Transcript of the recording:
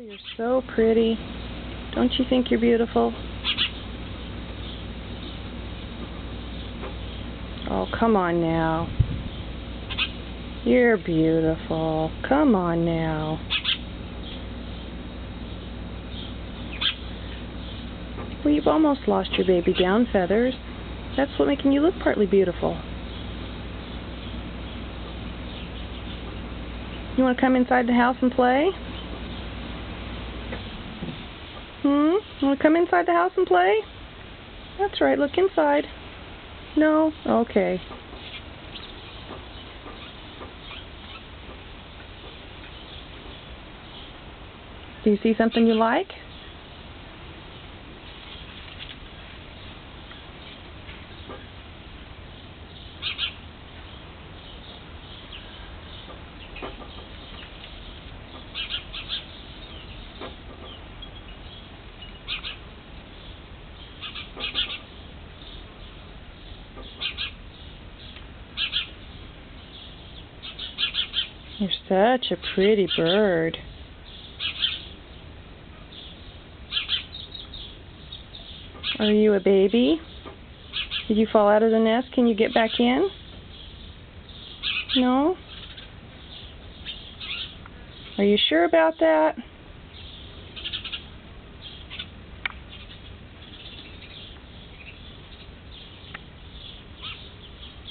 You're so pretty. Don't you think you're beautiful? Oh, come on now. You're beautiful. Come on now. Well, you've almost lost your baby down feathers. That's what's making you look partly beautiful. You want to come inside the house and play? You want to come inside the house and play? That's right, look inside. No? Okay. Do you see something you like? You're such a pretty bird. Are you a baby? Did you fall out of the nest? Can you get back in? No? Are you sure about that?